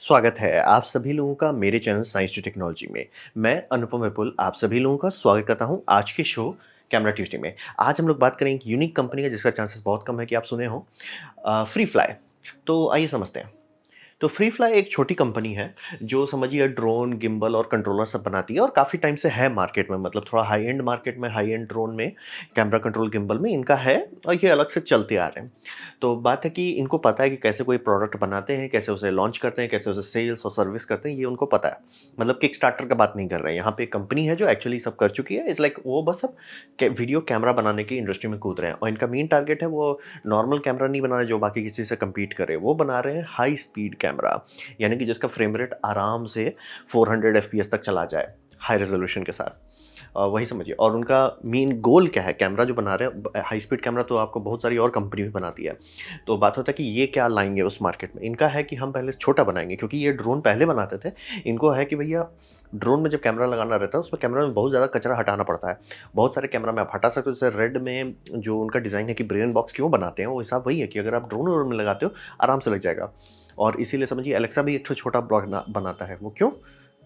स्वागत है आप सभी लोगों का मेरे चैनल साइंस टू टेक्नोलॉजी में। मैं अनुपम विपुल आप सभी लोगों का स्वागत करता हूं आज के शो कैमरा ट्यूसडे में। आज हम लोग बात करेंगे एक यूनिक कंपनी का जिसका चांसेस बहुत कम है कि आप सुने हो, फ्री फ्लाई। तो आइए समझते हैं। तो फ्री फ्लाई एक छोटी कंपनी है जो समझिए ड्रोन, गिम्बल और कंट्रोलर सब बनाती है और काफ़ी टाइम से है मार्केट में, मतलब थोड़ा हाई एंड मार्केट में, हाई एंड ड्रोन में, कैमरा कंट्रोल गिम्बल में इनका है और ये अलग से चलते आ रहे हैं। तो बात है कि इनको पता है कि कैसे कोई प्रोडक्ट बनाते हैं, कैसे उसे लॉन्च करते हैं, कैसे उसे सेल्स और सर्विस करते हैं, ये उनको पता है। मतलब किक स्टार्टर का बात नहीं कर रहे हैं, यहाँ पे एक कंपनी है जो एक्चुअली सब कर चुकी है। इट्स लाइक वो बस अब वीडियो कैमरा बनाने की इंडस्ट्री में कूद रहे हैं और इनका मेन टारगेट है वो नॉर्मल कैमरा नहीं बना रहे जो बाकी किसी से compete करे, वो बना रहे हैं हाई स्पीड कैमरा, यानी कि जिसका फ्रेम रेट आराम से 400 एफपीएस तक चला जाए हाई रेजोल्यूशन के साथ। वही समझिए। और उनका मेन गोल क्या है, कैमरा जो बना रहे हैं हाई स्पीड कैमरा, तो आपको बहुत सारी और कंपनी भी बनाती है। तो बात होता है कि ये क्या लाएंगे उस मार्केट में। इनका है कि हम पहले छोटा बनाएंगे, क्योंकि ये ड्रोन पहले बनाते थे। इनको है कि भैया ड्रोन में जब कैमरा लगाना रहता है उसमें कैमरा में बहुत ज़्यादा कचरा हटाना पड़ता है। बहुत सारे कैमरा में आप हटा सकते हो। जैसे रेड में जो उनका डिज़ाइन है कि ब्रेन बॉक्स क्यों बनाते हैं, वो हिसाब वही है कि अगर आप ड्रोन व्रोन में लगाते हो आराम से लग जाएगा। और इसीलिए समझिए एलेक्सा भी एक छोटा ब्लॉग बनाता है। वो क्यों?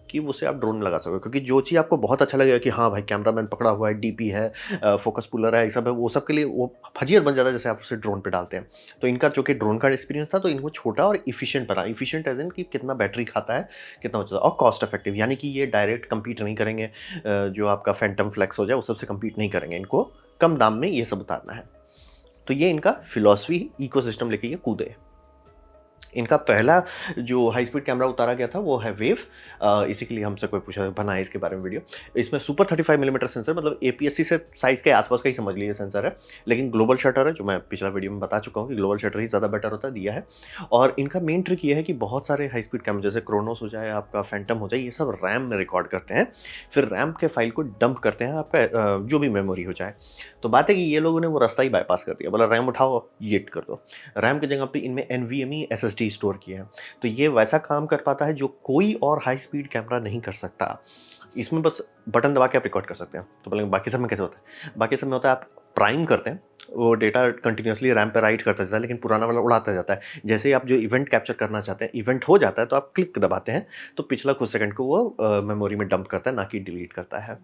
कि उसे आप ड्रोन में लगा सको, क्योंकि जो चीज़ आपको बहुत अच्छा लगेगा कि हाँ भाई कैमरामैन पकड़ा हुआ है, डीपी है, फोकस पुलर है, ये सब है, वो सब के लिए वो फजीयत बन जाता है जैसे आप उसे ड्रोन पे डालते हैं। तो इनका चूंकि ड्रोन का एक्सपीरियंस था तो इनको छोटा और इफिशिएंट बना। इफिशिएंट एज इन कि कितना बैटरी खाता है, कितना होता है, और कॉस्ट इफेक्टिव, यानी कि ये डायरेक्ट compete नहीं करेंगे। जो आपका फैंटम फ्लेक्स हो जाए उस सबसे compete नहीं करेंगे। इनको कम दाम में ये सब उतारना है। तो ये इनका फिलॉसफी, इकोसिस्टम लेके ये कूदे। इनका पहला जो हाई स्पीड कैमरा उतारा गया था वो है वेव। इसी के लिए हमसे कोई पूछा बना है इसके बारे में वीडियो। इसमें सुपर 35 मिलीमीटर सेंसर, मतलब एपीएससी से साइज के आसपास का ही समझ लीजिए सेंसर है। लेकिन ग्लोबल शटर है, जो मैं पिछला वीडियो में बता चुका हूँ कि ग्लोबल शटर ही ज़्यादा बेटर होता है, दिया है। और इनका मेन ट्रिक ये है कि बहुत सारे हाई स्पीड कैमरा जैसे क्रोनोस हो जाए, आपका फैंटम हो जाए, ये सब रैम में रिकॉर्ड करते हैं। फिर रैम के फाइल को डंप करते हैं आपका जो भी मेमोरी हो जाए। तो बात है कि ये लोगों ने वो रास्ता ही बाईपास कर दिया, बोला रैम उठाओ ये कर दो। रैम की जगह पे इनमें एनवीएमई एसएसडी स्टोर किया है। तो ये वैसा काम कर पाता है जो कोई और हाई स्पीड कैमरा नहीं कर सकता। इसमें बस बटन दबा के आप रिकॉर्ड कर सकते हैं। तो बोलेंगे बाकी सब में कैसे होता है? बाकी सब में होता है आप प्राइम करते हैं, वो डेटा कंटिन्यूअसली रैम पे राइट करता जाता है, लेकिन पुराना वाला उड़ाता जाता है। जैसे ही आप जो इवेंट कैप्चर करना चाहते हैं, इवेंट हो जाता है तो आप क्लिक दबाते हैं, तो पिछला कुछ सेकंड को वो मेमोरी में डंप करता है, ना कि डिलीट करता है।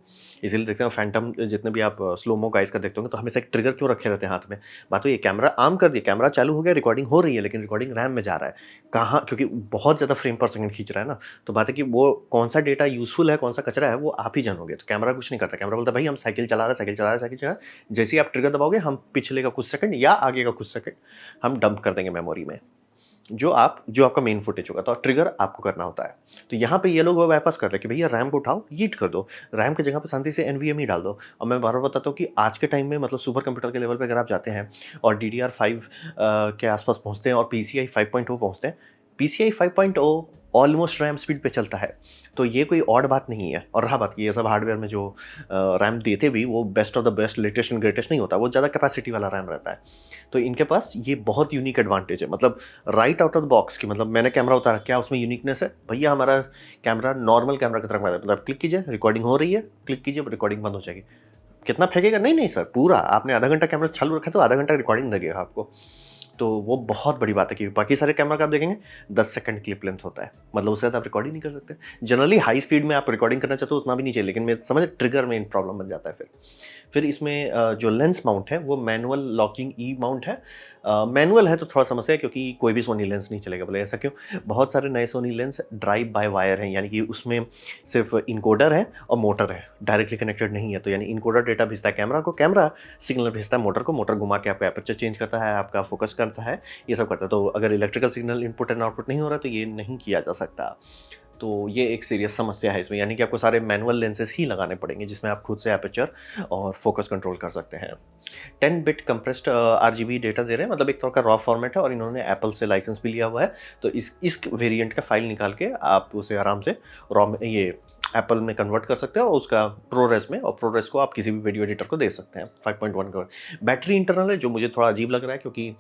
इसीलिए देखते हैं फैंटम जितने भी आप स्लोमो गाइस का देखते होंगे तो हमेशा एक ट्रिगर क्यों रखे रहते हैं हाथ में। बात तो ये कैमरा आम कर दिया, कैमरा चालू हो गया, रिकॉर्डिंग हो रही है, लेकिन रिकॉर्डिंग रैम में जा रहा है। कहाँ? क्योंकि बहुत ज़्यादा फ्रेम पर सेकंड खींच रहा है ना। तो बात है कि वो कौन सा डेटा यूज़फुल है, कौन सा कचरा है, वो आप ही जानोगे। तो कैमरा कुछ नहीं करता। कैमरा बोलता है भाई हम साइकिल चला रहे हैं, साइकिल चला रहे हैं, साइकिल चला रहे हैं। जैसे ही आप ट्रिगर दबाओगे हम पिछले का कुछ सेकंड या आगे का कुछ सेकंड हम डंप कर देंगे मेमोरी में। जो आपका मेन फुटेज होगा, तो ट्रिगर आपको करना होता है। तो यहाँ पे ये लोग वो वापस कर रहे हैं कि भैया रैम को उठाओ, यीट कर दो, रैम की जगह पे शांति से एनवीएमई डाल दो। और मैं बार बार बताता हूँ कि आज के टाइम में, मतलब सुपर कंप्यूटर के लेवल पे अगर आप जाते हैं और DDR5 के आसपास पहुँचते हैं और PCI 5.0 पहुँचते हैं, PCI 5.0 ऑलमोस्ट रैम स्पीड पे चलता है। तो ये कोई ऑड बात नहीं है। और रहा बात कि ये सब हार्डवेयर में जो रैम देते भी वो best of the best, latest and greatest नहीं होता, वो ज़्यादा कैपेसिटी वाला रैम रहता है। तो इनके पास ये बहुत यूनिक एडवांटेज है, मतलब right out of the box की। मतलब मैंने कैमरा उतारा, क्या उसमें यूनिकनेस है? भैया हमारा कैमरा नॉर्मल कैमरा की तरह है, मतलब क्लिक कीजिए रिकॉर्डिंग हो रही है, क्लिक कीजिए रिकॉर्डिंग बंद हो जाएगी। कितना फेंकेगा? नहीं नहीं सर, पूरा आपने आधा घंटा कैमरा चालू रखा है तो आधा घंटा रिकॉर्डिंग लगेगा आपको। तो वो बहुत बड़ी बात है कि बाकी सारे कैमरा का आप देखेंगे 10 सेकंड क्लिप लेंथ होता है, मतलब उससे ज़्यादा आप रिकॉर्डिंग नहीं कर सकते। जनरली हाई स्पीड में आप रिकॉर्डिंग करना चाहते हो उतना भी नहीं चाहिए, लेकिन मैं समझ ट्रिगर में प्रॉब्लम बन जाता है। फिर इसमें जो लेंस माउंट है वो मैनुअल लॉकिंग ई माउंट है। मैनुअल है तो थोड़ा समस्या है, क्योंकि कोई भी सोनी लेंस नहीं चलेगा। बोले ऐसा क्यों? बहुत सारे नए Sony lens drive by wire हैं, यानी कि उसमें सिर्फ इनकोडर है और मोटर है, डायरेक्टली कनेक्टेड नहीं है। तो यानी इनकोडर डेटा भेजता है कैमरा को, कैमरा सिग्नल भेजता है मोटर को, मोटर घुमा के आपका एपर्चर चेंज करता है, आपका फोकस करता है, ये सब करता है। तो अगर electrical signal input and output नहीं हो रहा तो ये नहीं किया जा सकता। तो ये एक सीरियस समस्या है इसमें, यानी कि आपको सारे मैनुअल लेंसेज ही लगाने पड़ेंगे जिसमें आप खुद से एपर्चर और फोकस कंट्रोल कर सकते हैं। 10 बिट कंप्रेस्ड RGB डेटा दे रहे हैं, मतलब एक तरह का रॉ फॉर्मेट है, और इन्होंने एप्पल से लाइसेंस भी लिया हुआ है। तो इस वेरिएंट का फाइल निकाल के आप उसे आराम से रॉ में ये एप्पल में कन्वर्ट कर सकते हैं और उसका प्रोरेस में, और प्रोरेस को आप किसी भी वीडियो एडिटर को दे सकते हैं। 5.1 का बैटरी इंटरनल है, जो मुझे थोड़ा अजीब लग रहा है, क्योंकि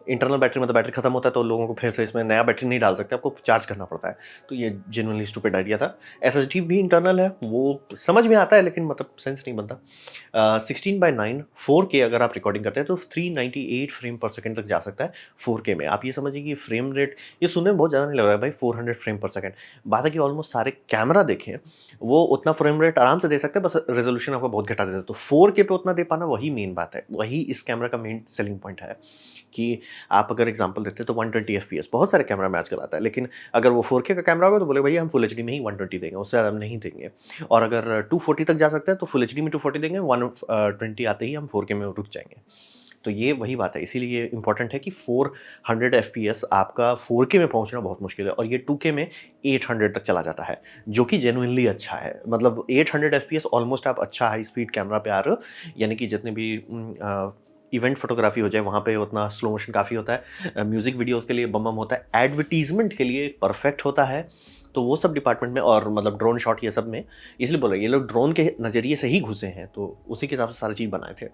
इंटरनल बैटरी मतलब बैटरी खत्म होता है तो लोगों को फिर से इसमें नया बैटरी नहीं डाल सकते, आपको चार्ज करना पड़ता है। तो ये जेन्युइनली स्टूपिड आइडिया था। एसएसडी भी इंटरनल है, वो समझ में आता है लेकिन मतलब सेंस नहीं बनता। 16:9 4K अगर आप रिकॉर्डिंग करते हैं तो 398 फ्रेम पर सेकंड तक जा सकता है 4K में। आप ये समझिए कि फ्रेम रेट, ये सुनने में बहुत ज़्यादा नहीं लग रहा है भाई, 400 फ्रेम पर सेकंड। बात है कि ऑलमोस्ट सारे कैमरा देखें, वो उतना फ्रेम रेट आराम से दे सकते हैं, बस रेजोल्यूशन आपको बहुत घटा देता है। तो 4K पे उतना दे पाना वही मेन बात है, वही इस कैमरा का मेन सेलिंग पॉइंट है कि आप अगर एग्जांपल देते हैं तो 120 एफपीएस बहुत सारे कैमरा मैच कराता है, लेकिन अगर वो 4K का कैमरा होगा तो बोले भैया हम फुल एचडी में ही 120 देंगे, उससे ज़्यादा हम नहीं देंगे। और अगर 240 तक जा सकता है तो फुल एचडी में 240 देंगे, 120 आते ही हम 4K में रुक जाएंगे। तो ये वही बात है, इसीलिए इंपॉर्टेंट है कि 400 एफपीएस आपका 4K में पहुंचना बहुत मुश्किल है, और ये 2K में 800 तक चला जाता है, जो कि जेन्युइनली अच्छा है। मतलब 800 एफपीएस ऑलमोस्ट आप अच्छा हाई स्पीड कैमरा पे आ रहे हो, यानी कि जितने भी इवेंट फोटोग्राफी हो जाए वहाँ पे उतना स्लो मोशन काफ़ी होता है, म्यूज़िक वीडियोज़ के लिए बम बम होता है, एडवर्टीजमेंट के लिए परफेक्ट होता है। तो वो सब डिपार्टमेंट में, और मतलब ड्रोन शॉट ये सब में, इसलिए बोल रहे ये लोग ड्रोन के नज़रिए से ही घुसे हैं, तो उसी के हिसाब से सारी चीज़ बनाए थे।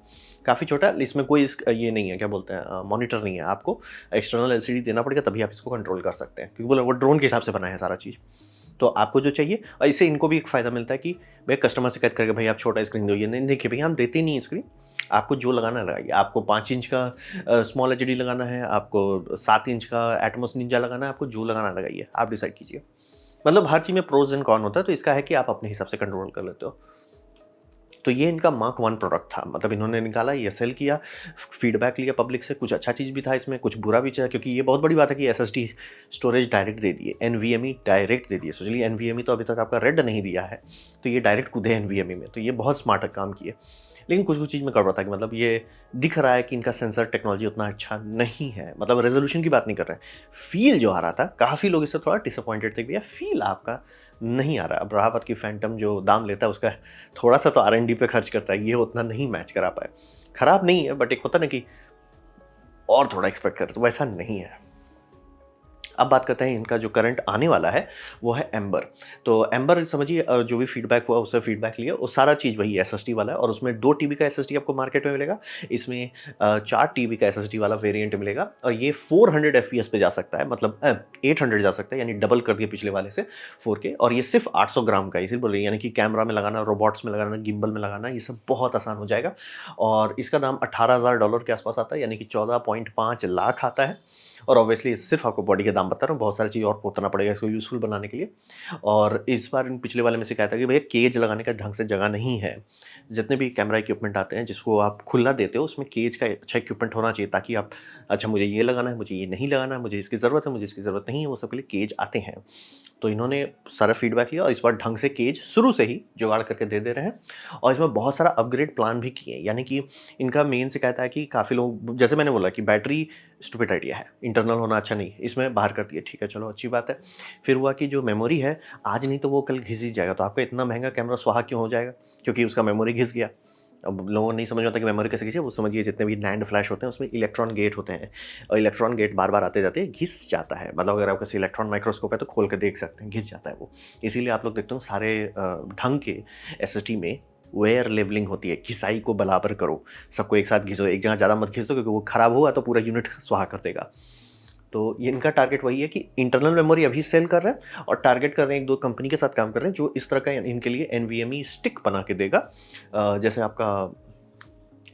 काफ़ी छोटा, इसमें कोई ये नहीं है, क्या बोलते हैं, मॉनिटर नहीं है, आपको एक्सटर्नल एलसीडी देना पड़ेगा तभी आप इसको कंट्रोल कर सकते हैं, क्योंकि बोले वो ड्रोन के हिसाब से बनाया है सारा चीज़। तो आपको जो चाहिए, और इससे इनको भी एक फ़ायदा मिलता है कि भाई कस्टमर शिकायत करके भाई आप छोटा स्क्रीन दो, ये नहीं, देखिए भैया हम देते ही नहीं स्क्रीन, आपको जो लगाना है लगाइए। आपको 5 इंच का स्मॉल एचडी लगाना है, आपको 7 इंच का एटमॉस निंजा लगाना है, आपको जो लगाना है लगाइए, आप डिसाइड कीजिए। मतलब हर चीज़ में प्रोज एंड कॉन होता है, तो इसका है कि आप अपने हिसाब से कंट्रोल कर लेते हो। तो ये इनका मार्क 1 प्रोडक्ट था, मतलब इन्होंने निकाला, ये सेल किया, फीडबैक लिया पब्लिक से, कुछ अच्छा चीज़ भी था इसमें, कुछ बुरा भी था, क्योंकि ये बहुत बड़ी बात है कि एसएसडी स्टोरेज डायरेक्ट दे दिए, एनवीएमई डायरेक्ट दे दिए। सोचिए एनवीएमई तो अभी तक आपका रेड नहीं दिया है, तो ये डायरेक्ट कूदे एनवीएमई में, तो ये बहुत स्मार्ट काम किए। लेकिन कुछ कुछ चीज़ में गड़बड़ था कि मतलब ये दिख रहा है कि इनका सेंसर टेक्नोलॉजी उतना अच्छा नहीं है, मतलब रेजोल्यूशन की बात नहीं कर रहे हैं, फील जो आ रहा था, काफ़ी लोग इससे थोड़ा डिसअपॉइंटेड थे, भैया फील आपका नहीं आ रहा। अब रहा बात की फैंटम जो दाम लेता है उसका थोड़ा सा तो आर एन डी पे खर्च करता है, ये उतना नहीं मैच करा पाए। खराब नहीं है, बट एक होता ना कि और थोड़ा एक्सपेक्ट कर, तो वैसा नहीं है। अब बात करते हैं इनका जो करंट आने वाला है, वो है एम्बर। तो एम्बर समझिए, जो भी फीडबैक हुआ उससे फीडबैक लिया, वो सारा चीज़ वही एसएसडी वाला है, और उसमें 2 टीबी का एसएसडी आपको मार्केट में मिलेगा। इसमें 4 टीबी का एसएसडी वाला वेरिएंट मिलेगा, और ये 400 एफपीएस पे जा सकता है, मतलब 800 जा सकता है, यानी डबल कर दिया पिछले वाले से 4K, और ये सिर्फ 800 ग्राम का है, इसीलिए बोल रही है, यानी कि कैमरा में लगाना, रोबोट्स में लगाना, गिम्बल में लगाना, ये सब बहुत आसान हो जाएगा। और इसका दाम $18,000 के आसपास आता है, यानी कि 14.5 लाख आता है। और ऑब्वियसली सिर्फ आपको बॉडी के दाम बता रहा हूँ, बहुत सारी चीज़ और पोतना पड़ेगा इसको यूज़फुल बनाने के लिए। और इस बार इन पिछले वाले में से कहता है कि भैया केज लगाने का ढंग से जगह नहीं है। जितने भी कैमरा इक्विपमेंट आते हैं जिसको आप खुला देते हो, उसमें केज का अच्छा इक्विपमेंट होना चाहिए, ताकि आप, अच्छा मुझे ये लगाना है, मुझे ये नहीं लगाना है, मुझे इसकी ज़रूरत है, मुझे इसकी ज़रूरत नहीं है, वो सब के लिए केज आते हैं। तो इन्होंने सारा फीडबैक लिया और इस बार ढंग से केज शुरू से ही जुगाड़ करके दे दे रहे हैं, और इसमें बहुत सारा अपग्रेड प्लान भी किए हैं। यानी कि इनका मेन से कहता है कि काफ़ी लोग, जैसे मैंने बोला कि बैटरी स्टूपिड आइडिया है, इंटरनल होना अच्छा नहीं है, इसमें बाहर कर दिया, ठीक है चलो अच्छी बात है। फिर हुआ कि जो मेमोरी है, आज नहीं तो वो कल घिस ही जाएगा, तो आपका इतना महंगा कैमरा सुहा क्यों हो जाएगा, क्योंकि उसका मेमोरी घिस गया। अब लोगों को नहीं समझ में आता कि मेमोरी कैसे घिसे, वो समझिए जितने भी नैंड फ्लैश होते हैं उसमें इलेक्ट्रॉन गेट होते हैं, और इलेक्ट्रॉन गेट बार बार आते जाते घिस जाता है। मतलब अगर आपके पास इलेक्ट्रॉन माइक्रोस्कोप है तो खोल कर देख सकते हैं, घिस जाता है वो। इसीलिए आप लोग देखते हो सारे ढंग के एसएसडी में वेयर लेवलिंग होती है, घिसाई को बराबर करो, सबको एक साथ घिसो, एक जगह ज़्यादा मत घिस दो, क्योंकि वो खराब होगा तो पूरा यूनिट स्वाहा कर देगा। तो ये इनका टारगेट वही है कि इंटरनल मेमोरी अभी सेल कर रहे हैं, और टारगेट कर रहे हैं, एक दो कंपनी के साथ काम कर रहे हैं जो इस तरह का इनके लिए एनवीएमई स्टिक बना के देगा। जैसे आपका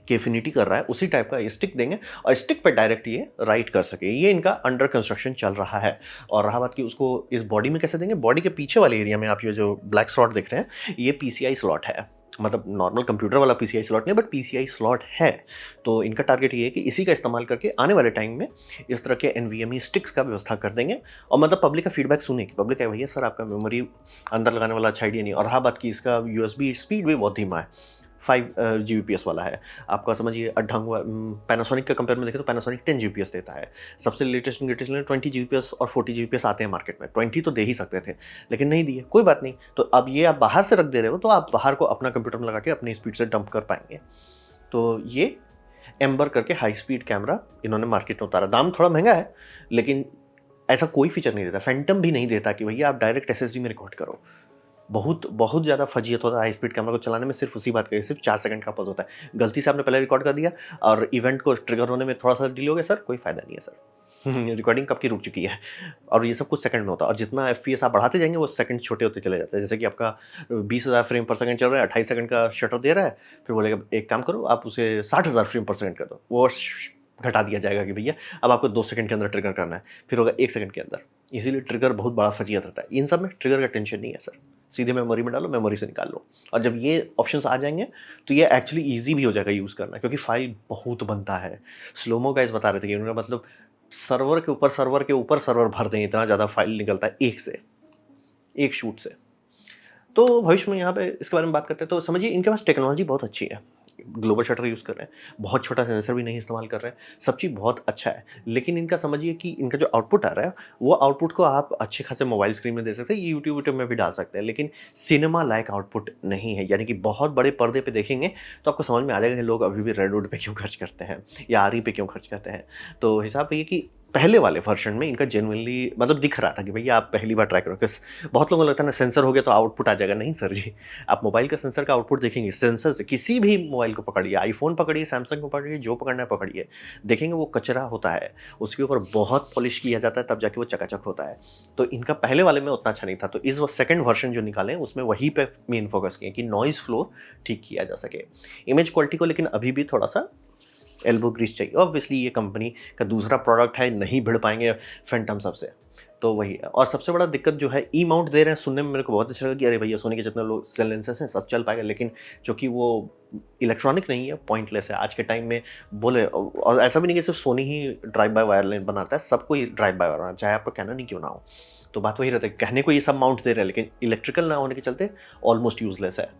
केफिनिटी कर रहा है उसी टाइप का ये स्टिक देंगे, और स्टिक पे डायरेक्ट ये राइट कर सके। ये इनका अंडर कंस्ट्रक्शन चल रहा है। और रहा बात कि उसको इस बॉडी में कैसे देंगे, बॉडी के पीछे वाले एरिया में आप ये जो ब्लैक स्लॉट देख रहे हैं, ये पीसीआई स्लॉट है, मतलब नॉर्मल कंप्यूटर वाला पीसीआई स्लॉट नहीं, बट पीसीआई स्लॉट है। तो इनका टारगेट ये है कि इसी का इस्तेमाल करके आने वाले टाइम में इस तरह के एनवीएमई स्टिक्स का व्यवस्था कर देंगे, और मतलब पब्लिक का फीडबैक सुने कि पब्लिक है भैया सर आपका मेमोरी अंदर लगाने वाला अच्छा आइडिया नहीं। और रहा बात कि इसका यूएसबी स्पीड भी बहुत धीमा है, 5 जीबीपीएस वाला है। आपका समझिए ढंग पैनासोनिक का कंपेयर में देखें तो पैनासोनिक 10 जीबीपीएस देता है। सबसे लेटेस्ट ग्रेटेस्ट 20 जीबीपीएस और 40 जीबीपीएस आते हैं मार्केट में, 20 तो दे ही सकते थे लेकिन नहीं दिए, कोई बात नहीं। तो अब ये आप बाहर से रख दे रहे हो, तो आप बाहर को अपना कंप्यूटर में लगा के अपनी स्पीड से डंप कर पाएंगे। तो ये एम्बर करके हाई स्पीड कैमरा इन्होंने मार्केट में उतारा। दाम थोड़ा महंगा है, लेकिन ऐसा कोई फीचर नहीं देता, फैंटम भी नहीं देता कि भैया आप डायरेक्ट एसएसडी में रिकॉर्ड करो। बहुत बहुत ज़्यादा फजीयत होता है हाई स्पीड कैमरा को चलाने में। सिर्फ उसी बात का, सिर्फ 4 सेकंड का पॉज़ होता है। गलती से आपने पहले रिकॉर्ड कर दिया और इवेंट को ट्रिगर होने में थोड़ा-सा डिले हो गया सर, कोई फ़ायदा नहीं है सर। रिकॉर्डिंग कब की रुक चुकी है। और ये सब कुछ सेकंड में होता है और जितना एफपीएस आप बढ़ाते जाएँगे वो सेकंड छोटे होते चले जाते हैं। जैसे कि आपका 20,000 फ्रेम पर सेकंड चल रहा है, 28 सेकंड का शटर दे रहा है, फिर बोलेगा एक काम करो आप उसे 60,000 फ्रेम पर सेकंड कर दो। वो घटा दिया जाएगा कि भैया अब आपको 2 सेकंड के अंदर ट्रिगर करना है, फिर होगा 1 सेकंड के अंदर। इसीलिए ट्रिगर बहुत बड़ा फजीयत रहता है। इन सब में ट्रिगर का टेंशन नहीं है सर। सीधे मेमोरी में डालो, मेमोरी से निकाल लो। और जब ये ऑप्शंस आ जाएँगे तो ये एक्चुअली ईज़ी भी हो जाएगा यूज़ करना, क्योंकि फाइल बहुत बनता है। स्लोमो गाइस बता रहे थे कि उन्होंने मतलब सर्वर के ऊपर सर्वर के ऊपर सर्वर भर दें, इतना ज़्यादा फाइल निकलता है एक से, एक शूट से। तो भविष्य में यहाँ पे इसके बारे में बात करते हैं, तो समझिए इनके पास टेक्नोलॉजी बहुत अच्छी है। ग्लोबल शटर यूज़ कर रहे हैं, बहुत छोटा सेंसर भी नहीं इस्तेमाल कर रहे हैं, सब चीज़ बहुत अच्छा है। लेकिन इनका समझिए कि इनका जो आउटपुट आ रहा है, वो आउटपुट को आप अच्छे खासे मोबाइल स्क्रीन में दे सकते हैं, यूट्यूब वूट्यूब में भी डाल सकते हैं, लेकिन सिनेमा लाइक आउटपुट नहीं है। यानी कि बहुत बड़े पर्दे पे देखेंगे तो आपको समझ में आ जाएगा कि लोग अभी भी रेडवुड पे क्यों खर्च करते हैं या आरई पे क्यों खर्च करते हैं। तो हिसाब ये कि पहले वाले वर्ज़न में इनका जेनुइनली मतलब दिख रहा था कि भैया आप पहली बार ट्राई करो। बहुत लोगों को लगता है ना सेंसर हो गया तो आउटपुट आ जाएगा। नहीं सर जी, आप मोबाइल का सेंसर का आउटपुट देखेंगे, सेंसर से किसी भी मोबाइल को पकड़िए, आईफ़ोन पकड़िए, सैमसंग को पकड़िए, जो पकड़ना है पकड़िए, देखेंगे वो कचरा होता है। उसके ऊपर बहुत पॉलिश किया जाता है तब जाके वो चकाचक होता है। तो इनका पहले वाले में उतना अच्छा नहीं था, तो इस वो सेकंड वर्ज़न जो निकाले हैं उसमें वहीं पे मेन फ़ोकस किए कि नॉइज़ फ्लोर ठीक किया जा सके। इमेज क्वालिटी को लेकिन अभी भी थोड़ा-सा एल्बो ग्रीस चाहिए। ऑब्वियसली ये कंपनी का दूसरा प्रोडक्ट है, नहीं भिड़ पाएँगे फैंटम सबसे, तो वही है। और सबसे बड़ा दिक्कत जो है ई माउंट दे रहे हैं, सुनने में मेरे को बहुत अच्छा लगा कि अरे भैया सोनी के जितने लोग साइलेंसर्स हैं सब चल पाएगा, लेकिन चूँकि वो इलेक्ट्रॉनिक नहीं है, पॉइंटलेस है। आज के टाइम में बोले और ऐसा भी नहीं कि सिर्फ सोनी ही ड्राइव बाय वायर लाइन बनाता है, सबको ही ड्राइव बाय वायर बनाना है, चाहे आपका कैनन ही क्यों ना हो। तो बात वही रहता है, कहने को ये सब माउंट दे रहे हैं, लेकिन इलेक्ट्रिकल ना होने के चलते ऑलमोस्ट यूज़लेस है।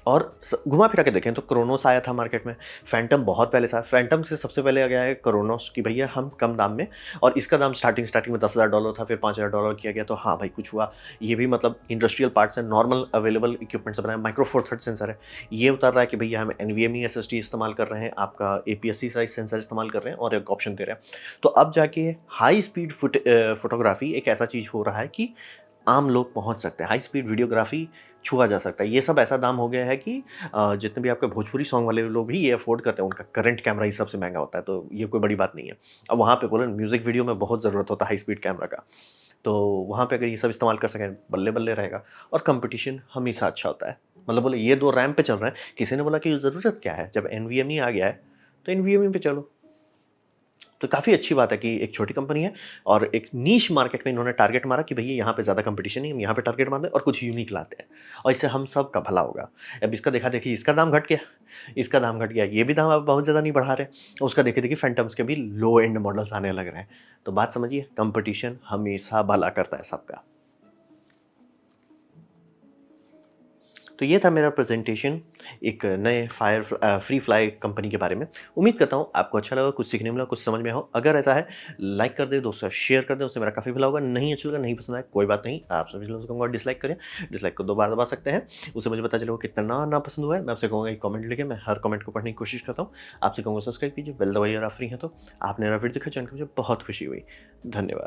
और घुमा फिरा के देखें तो क्रोनोस आया था मार्केट में, फैंटम बहुत पहले से आया, फैंटम से सबसे पहले आ गया है क्रोनोस कि भैया हम कम दाम में, और इसका दाम स्टार्टिंग में $10,000 था, फिर $5,000 किया गया, तो हाँ भाई कुछ हुआ। ये भी मतलब इंडस्ट्रियल पार्ट्स है, नॉर्मल अवेलेबल इक्विपमेंट से बना है, माइक्रो फोर थर्ड सेंसर है। ये उतर रहा है कि भैया हम NVMe SSD इस्तेमाल कर रहे हैं, आपका APS-C साइज सेंसर इस्तेमाल कर रहे हैं और एक ऑप्शन दे रहे हैं। तो अब जाके हाई स्पीड फोटोग्राफी एक ऐसा चीज़ हो रहा है कि आम लोग पहुँच सकते हैं। हाई स्पीड वीडियोग्राफ़ी छुआ जा सकता है। ये सब ऐसा दाम हो गया है कि जितने भी आपके भोजपुरी सॉन्ग वाले लोग भी ये अफ़ोर्ड करते हैं, उनका करंट कैमरा ही सबसे महँगा होता है, तो ये कोई बड़ी बात नहीं है। अब वहाँ पे बोले म्यूज़िक वीडियो में बहुत ज़रूरत होता है हाई स्पीड कैमरा का, तो वहाँ पे अगर ये सब इस्तेमाल कर सकें, बल्ले-बल्ले रहेगा। और कॉम्पिटिशन हमेशा अच्छा होता है। मतलब बोले ये 2 रैम पे चल रहे हैं, किसी ने बोला कि ज़रूरत क्या है? जब NVMe आ गया है, तो NVMe पे चलो। तो काफ़ी अच्छी बात है कि एक छोटी कंपनी है और एक नीश मार्केट में इन्होंने टारगेट मारा कि भैया यहाँ पे ज़्यादा कंपटीशन नहीं, हम यहाँ पे टारगेट मारते हैं और कुछ यूनिक लाते हैं और इससे हम सब का भला होगा। अब इसका देखा-देखी इसका दाम घट गया, इसका दाम घट गया, ये भी दाम अब बहुत ज़्यादा नहीं बढ़ा रहे। उसका देखी-देखी फैंटम्स के भी लो एंड मॉडल्स आने लग रहे हैं। तो बात समझिए, कंपटीशन हमेशा भला करता है सबका। तो ये था मेरा प्रेजेंटेशन एक नए फ्री फ्लाई कंपनी के बारे में। उम्मीद करता हूँ आपको अच्छा लगा, कुछ सीखने मिला, कुछ समझ में हो। अगर ऐसा है लाइक कर दें, दोस्तों से शेयर कर दें, उससे मेरा काफ़ी भला होगा। नहीं अच्छा लगा, नहीं पसंद आया, कोई बात नहीं, आप सभी लोगों से कहूँगा डिसलाइक करें। डिसलाइक को 2 बार दबा सकते हैं, उससे मुझे पता चलेगा कितना नापसंद हुआ है। मैं आपसे कहूँगा एक कमेंट लिखें, मैं हर कमेंट को पढ़ने की कोशिश करता हूँ। आपसे कहूँगा सब्सक्राइब कीजिए, बेल दबाइए अगर आप फ्री हैं तो। आपने मेरा वीडियो देखा, जान के मुझे बहुत खुशी हुई। धन्यवाद।